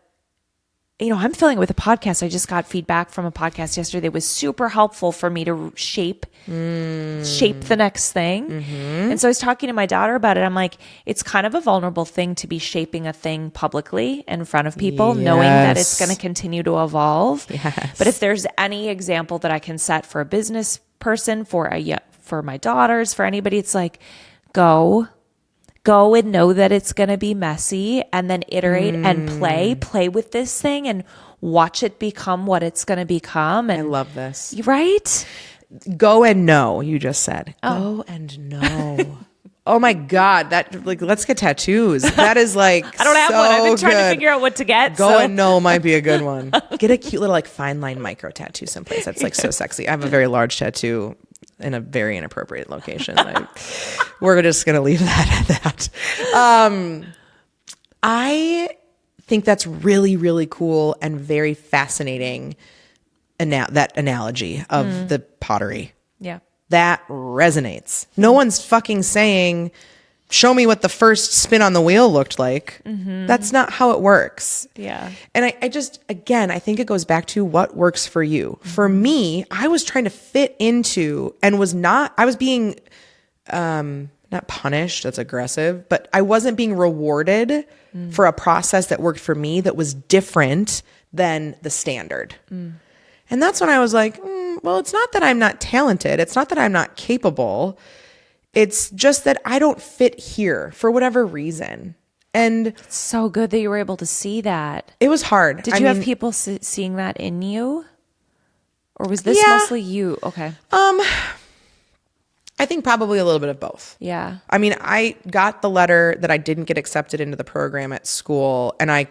I'm feeling it with a podcast. I just got feedback from a podcast yesterday that was super helpful for me to shape the next thing. And so I was talking to my daughter about it. I'm like, it's kind of a vulnerable thing to be shaping a thing publicly in front of people, knowing that it's going to continue to evolve. Yes. But if there's any example that I can set for a business person, for my daughters, for anybody, it's like, go and know that it's going to be messy and then iterate and play with this thing and watch it become what it's going to become. And I love this. Right? Go and know, you just said. Go and know. Oh my God. Let's get tattoos. That is like, I don't have one. I've been trying to figure out what to get. Go and know might be a good one. Get a cute little like fine line micro tattoo someplace. That's like so sexy. I have a very large tattoo in a very inappropriate location. We're just going to leave that at that. I think that's really, really cool and very fascinating. That analogy of the pottery. Yeah. That resonates. No one's fucking saying, show me what the first spin on the wheel looked like. That's not how it works. Yeah. And I just, again, I think it goes back to what works for you. For me, I was trying to fit into and I was being, not punished, that's aggressive, but I wasn't being rewarded for a process that worked for me that was different than the standard. And that's when I was like, well, it's not that I'm not talented. It's not that I'm not capable. It's just that I don't fit here for whatever reason. And it's so good that you were able to see that. It was hard. Did you have people seeing that in you? Or was this mostly you? Okay. I think probably a little bit of both. Yeah. I mean, I got the letter that I didn't get accepted into the program at school, and I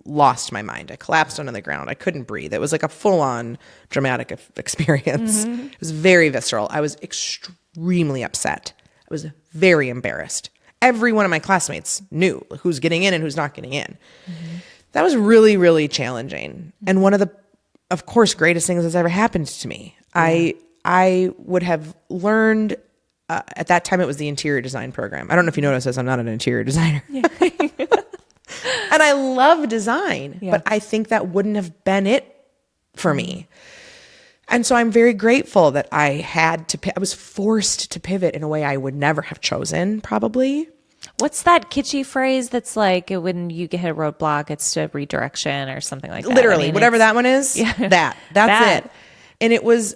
lost my mind. I collapsed onto the ground. I couldn't breathe. It was like a full-on dramatic experience. It was very visceral. I was extremely upset. I was very embarrassed. Every one of my classmates knew who's getting in and who's not getting in. That was really, really challenging. And one of the, of course, greatest things that's ever happened to me. Yeah. I would have learned, at that time it was the interior design program. I don't know if you noticed this, I'm not an interior designer. Yeah. And I love design, but I think that wouldn't have been it for me. And so I'm very grateful that I was forced to pivot in a way I would never have chosen, probably. What's that kitschy phrase that's like when you hit a roadblock, it's to redirection or something like that? Literally, I mean, whatever that one is, that's it. And it was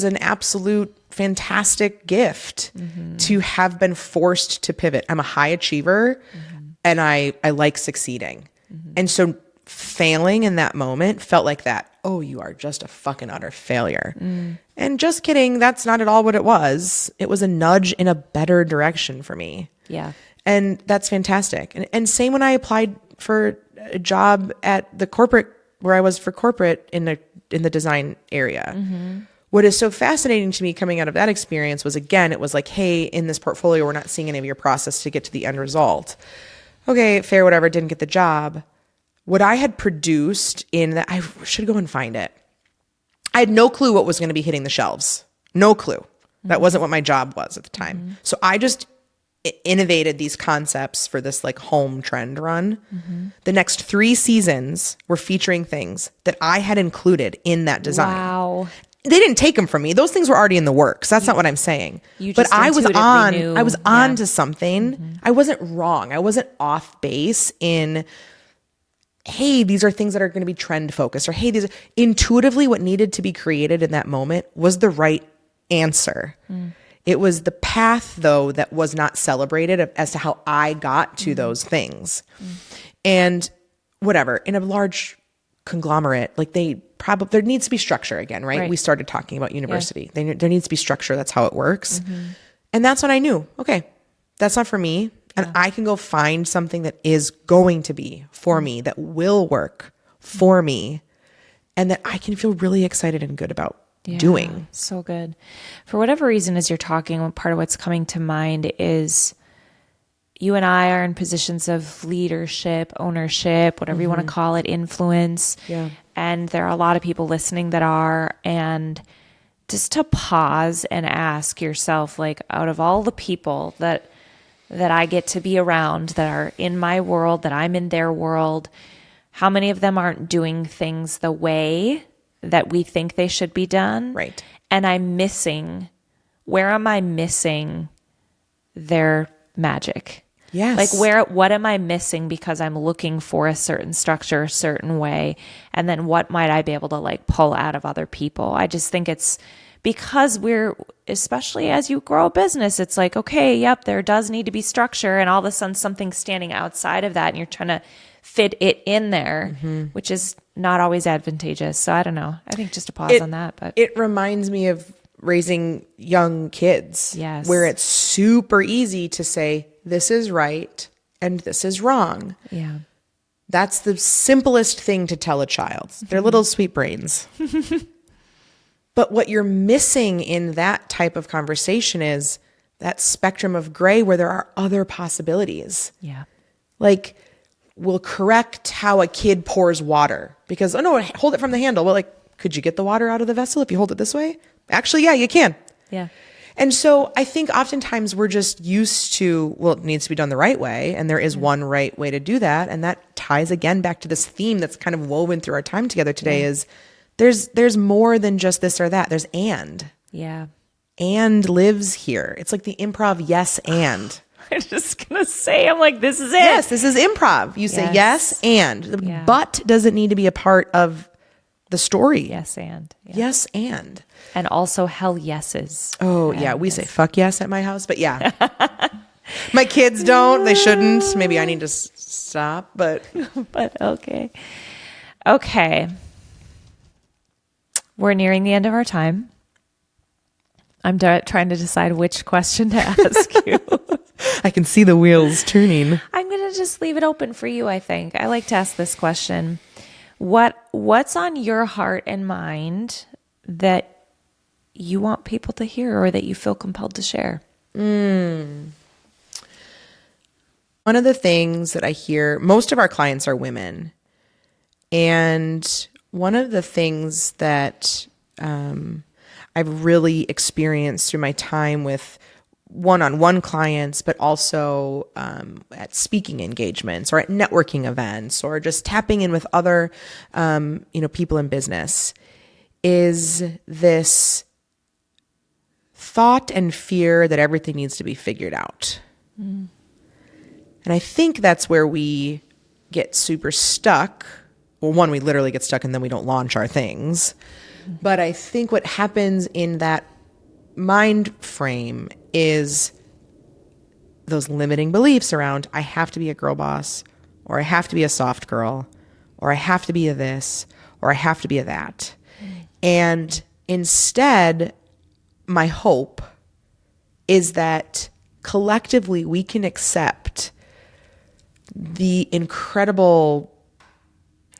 an absolute fantastic gift to have been forced to pivot. I'm a high achiever and I like succeeding. And so failing in that moment felt like that. Oh, you are just a fucking utter failure. And just kidding. That's not at all what it was. It was a nudge in a better direction for me. Yeah. And that's fantastic. And same when I applied for a job at the corporate, where I was for corporate in the design area. What is so fascinating to me coming out of that experience was, again, it was like, hey, in this portfolio, we're not seeing any of your process to get to the end result. Okay, fair, whatever, didn't get the job. What I had produced in that, I should go and find it. I had no clue what was going to be hitting the shelves. No clue. That wasn't what my job was at the time. So I just innovated these concepts for this like home trend run. The next 3 seasons were featuring things that I had included in that design. Wow. They didn't take them from me. Those things were already in the works. That's not what I'm saying. But I was on to something. I wasn't wrong. I wasn't off base in, hey, these are things that are going to be trend focused, or hey, these are, intuitively what needed to be created in that moment was the right answer. It was the path, though, that was not celebrated as to how I got to those things. And whatever, in a large conglomerate, like there needs to be structure again, right? We started talking about university. There needs to be structure. That's how it works. And that's when I knew, okay, that's not for me. And I can go find something that is going to be for me, that will work for me, and that I can feel really excited and good about doing. So good. For whatever reason, as you're talking, part of what's coming to mind is you and I are in positions of leadership, ownership, whatever you want to call it, influence. Yeah. And there are a lot of people listening that are. And just to pause and ask yourself, like, out of all the people that I get to be around, that are in my world, that I'm in their world, how many of them aren't doing things the way that we think they should be done? Right. And where am I missing their magic? Yes. Like what am I missing because I'm looking for a certain structure, a certain way? And then what might I be able to like pull out of other people? I just think it's because especially as you grow a business, it's like, okay, yep, there does need to be structure, and all of a sudden something's standing outside of that and you're trying to fit it in there, which is not always advantageous. So I don't know. I think just a pause on that. But it reminds me of raising young kids, where it's super easy to say, this is right and this is wrong. Yeah. That's the simplest thing to tell a child. They're little sweet brains. But what you're missing in that type of conversation is that spectrum of gray where there are other possibilities. Yeah. Like, we'll correct how a kid pours water because, oh no, hold it from the handle. Well, like, could you get the water out of the vessel if you hold it this way? Actually, yeah, you can. Yeah. And so I think oftentimes we're just used to, well, it needs to be done the right way. And there is one right way to do that. And that ties again back to this theme that's kind of woven through our time together today is there's more than just this or that. There's and. Yeah. And lives here. It's like the improv yes and. I'm just going to say, I'm like, this is it. Yes, this is improv. You say yes and. The but doesn't need to be a part of the story. Yes and. Yeah. Yes and. And also hell yeses. Oh, yeah. We say fuck yes at my house, but yeah. My kids don't. They shouldn't. Maybe I need to stop, but. But okay. Okay. We're nearing the end of our time. I'm trying to decide which question to ask you. I can see the wheels turning. I'm going to just leave it open for you, I think. I like to ask this question. What's on your heart and mind that you want people to hear or that you feel compelled to share? One of the things that I hear, most of our clients are women. And one of the things that I've really experienced through my time with one-on-one clients, but also at speaking engagements or at networking events or just tapping in with other people in business, is this thought and fear that everything needs to be figured out. And I think that's where we get super stuck. Well, one, we literally get stuck and then we don't launch our things. But I think what happens in that mind frame is those limiting beliefs around, I have to be a girl boss, or I have to be a soft girl, or I have to be a this, or I have to be a that. And instead, my hope is that collectively we can accept the incredible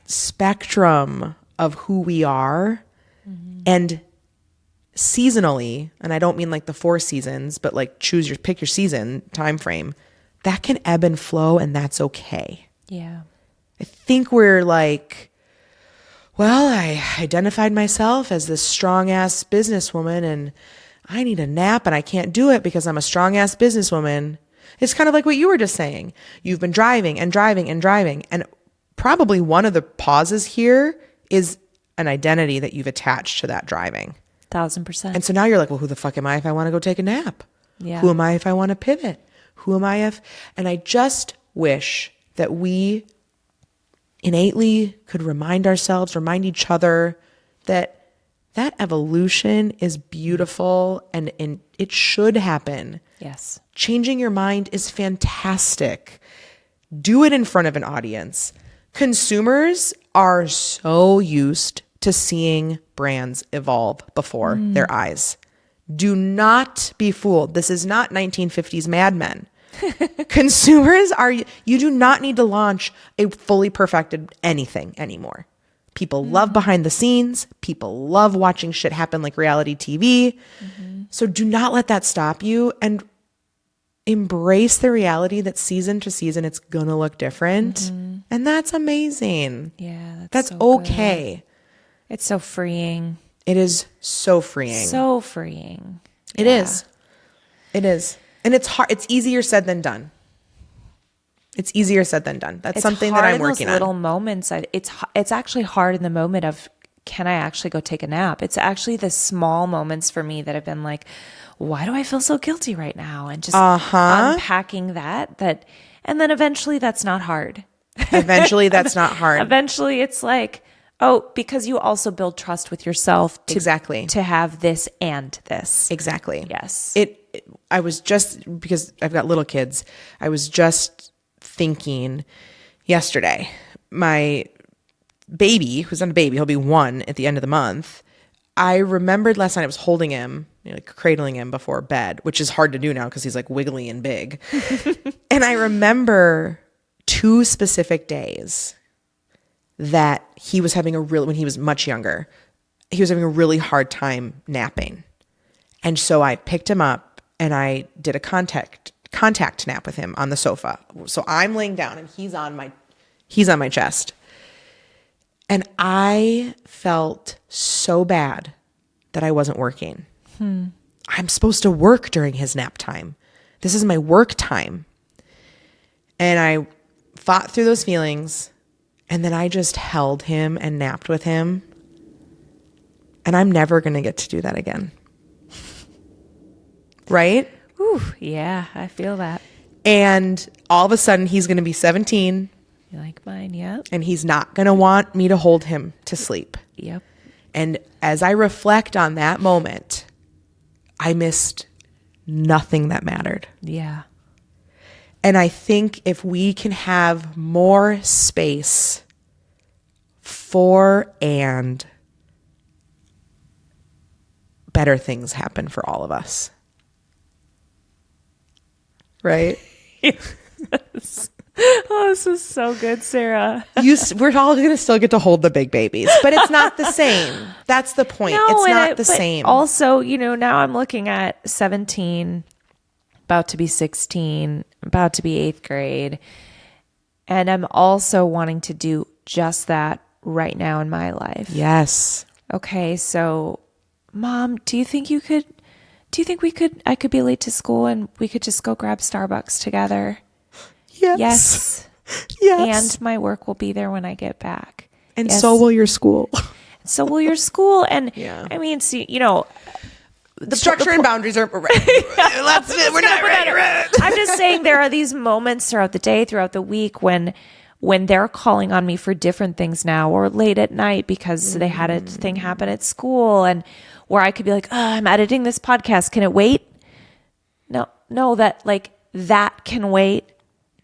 spectrum of who we are, and seasonally, and I don't mean like the 4 seasons, but like pick your season time frame, that can ebb and flow, and that's okay. Yeah. I think we're like, well, I identified myself as this strong ass businesswoman and I need a nap and I can't do it because I'm a strong ass businesswoman. It's kind of like what you were just saying. You've been driving and driving and driving, and probably one of the pauses here is an identity that you've attached to that driving. 1,000%. And so now you're like, well, who the fuck am I if I want to go take a nap? Yeah. Who am I if I want to pivot? Who am I if... And I just wish that we innately could remind ourselves, remind each other that evolution is beautiful and it should happen. Yes. Changing your mind is fantastic. Do it in front of an audience. Consumers are so used to seeing brands evolve before their eyes. Do not be fooled. This is not 1950s Mad Men. Consumers you do not need to launch a fully perfected anything anymore. People love behind the scenes. People love watching shit happen like reality TV. So do not let that stop you, and embrace the reality that season to season, it's going to look different. And that's amazing. Yeah. That's so okay. Good. It's so freeing. It is so freeing. So freeing. It is. It is. And it's hard. It's easier said than done. It's easier said than done. That's something that I'm working on. Little moments. It's actually hard in the moment of, can I actually go take a nap? It's actually the small moments for me that have been like, why do I feel so guilty right now? And just unpacking that, and then eventually that's not hard. Eventually that's not hard. Eventually it's like, oh, because you also build trust with yourself exactly to have this and this. Exactly. Yes. I was just, because I've got little kids, I was just thinking yesterday, my baby, who's not a baby, he'll be 1 at the end of the month. I remembered last night I was holding him, like cradling him before bed, which is hard to do now because he's like wiggly and big. And I remember 2 specific days that he was having when he was much younger, he was having a really hard time napping. And so I picked him up and I did a contact nap with him on the sofa. So I'm laying down and he's on my chest. And I felt so bad that I wasn't working. I'm supposed to work during his nap time. This is my work time. And I fought through those feelings, and then I just held him and napped with him. And I'm never going to get to do that again. Right? Ooh, yeah, I feel that. And all of a sudden he's going to be 17. You like mine, yep. And he's not going to want me to hold him to sleep. Yep. And as I reflect on that moment, I missed nothing that mattered. Yeah. And I think if we can have more space for and better things happen for all of us. Right? Yes. Oh, this is so good, Sarah. We're all going to still get to hold the big babies, but it's not the same. That's the point. No, it's not the same. Also, now I'm looking at 17, about to be 16, about to be 8th grade. And I'm also wanting to do just that right now in my life. Yes. Okay, so Mom, do you think I could be late to school and we could just go grab Starbucks together? Yes. And my work will be there when I get back. And so will your school. So will your school. And yeah. I mean, see, the structure and boundaries are right. We're not ready. I'm just saying there are these moments throughout the day, throughout the week when they're calling on me for different things now, or late at night because they had a thing happen at school, and where I could be like, I'm editing this podcast. Can it wait? No, that can wait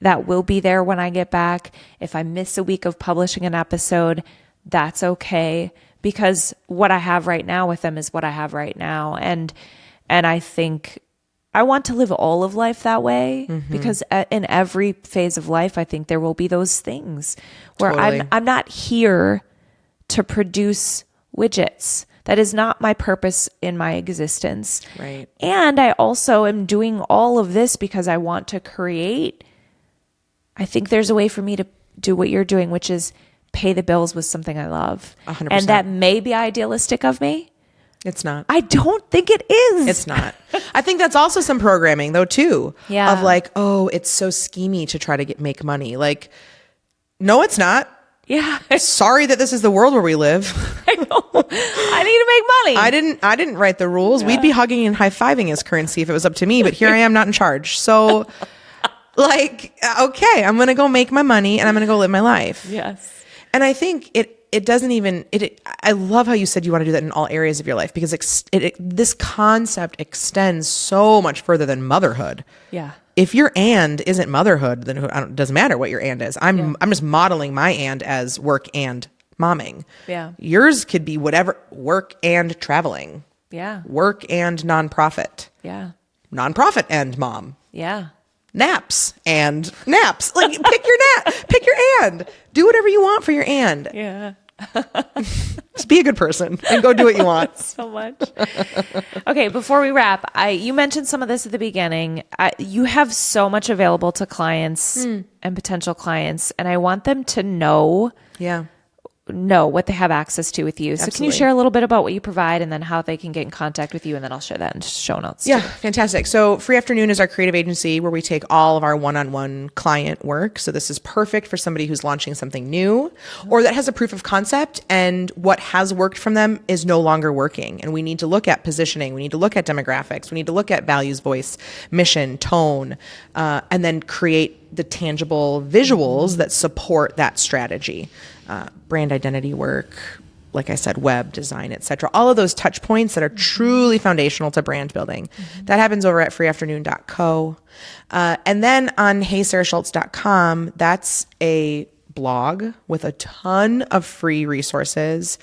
that will be there when I get back. If I miss a week of publishing an episode, that's okay, because what I have right now with them is what I have right now. And I think I want to live all of life that way, because in every phase of life, I think there will be those things where Totally. I'm not here to produce widgets. That is not my purpose in my existence. Right. And I also am doing all of this because I want to create. I think there's a way for me to do what you're doing, which is pay the bills with something I love. 100%. And that may be idealistic of me. It's not. I don't think it is. It's not. I think that's also some programming though too. Yeah. Of like, oh, it's so schemy to try to make money. Like, no, it's not. Yeah. Sorry that this is the world where we live. I know. I need to make money. I didn't write the rules. We'd be hugging and high-fiving as currency if it was up to me, but here I am not in charge. So like, okay, I'm going to go make my money and I'm going to go live my life. Yes. And I think it doesn't even, I love how you said you want to do that in all areas of your life, because this concept extends so much further than motherhood. Yeah. If your and isn't motherhood, then it doesn't matter what your and is. I'm just modeling my and as work and momming. Yeah. Yours could be whatever, work and traveling, Yeah. work and nonprofit, Yeah. nonprofit and mom, Yeah. naps and naps. Like pick your and. Do whatever you want for your and. Yeah. Just be a good person and go do what you want. So much. Okay, before we wrap, you mentioned some of this at the beginning. You have so much available to clients and potential clients, and I want them to know what they have access to with you. So can you share a little bit about what you provide and then how they can get in contact with you? And then I'll share that in show notes. Yeah, fantastic. So Free Afternoon is our creative agency where we take all of our one-on-one client work. So this is perfect for somebody who's launching something new or that has a proof of concept and what has worked from them is no longer working. And we need to look at positioning. We need to look at demographics. We need to look at values, voice, mission, tone, and then create the tangible visuals that support that strategy. Brand identity work, like I said, web design, et cetera. All of those touch points that are truly foundational to brand building. That happens over at freeafternoon.co. And then on heysaraschultz.com, that's a blog with a ton of free resources.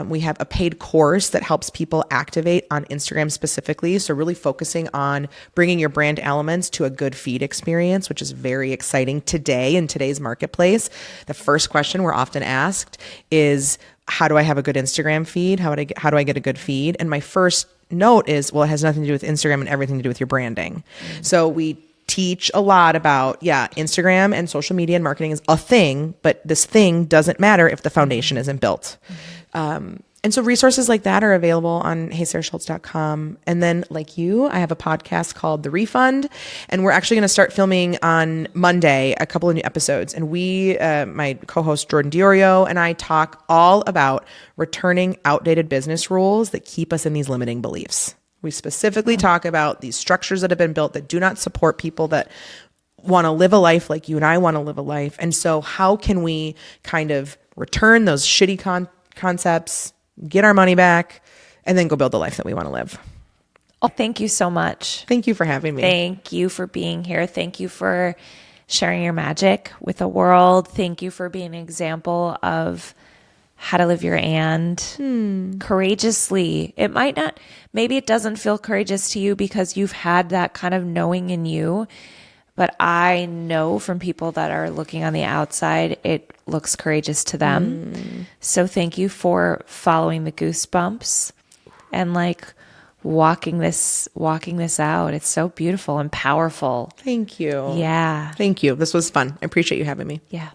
We have a paid course that helps people activate on Instagram specifically. So really focusing on bringing your brand elements to a good feed experience, which is very exciting today in today's marketplace. The first question we're often asked is, how do I have a good Instagram feed? How do I get a good feed? And my first note is, well, it has nothing to do with Instagram and everything to do with your branding. So we teach a lot about, Instagram and social media and marketing is a thing, but this thing doesn't matter if the foundation isn't built. And so resources like that are available on heysaraschultz.com. And then like you, I have a podcast called The Refund, and we're actually going to start filming on Monday, a couple of new episodes. And we, my co-host Jordan Diorio and I talk all about returning outdated business rules that keep us in these limiting beliefs. We specifically talk about these structures that have been built that do not support people that want to live a life like you and I want to live a life. And so how can we kind of return those shitty concepts, get our money back, and then go build the life that we want to live? Oh, thank you so much. Thank you for having me. Thank you for being here. Thank you for sharing your magic with the world. Thank you for being an example of how to live your and courageously. It might not, maybe it doesn't feel courageous to you because you've had that kind of knowing in you, but I know from people that are looking on the outside, it looks courageous to them. So thank you for following the goosebumps and like walking this out. It's so beautiful and powerful. Thank you. Yeah. Thank you. This was fun. I appreciate you having me. Yeah.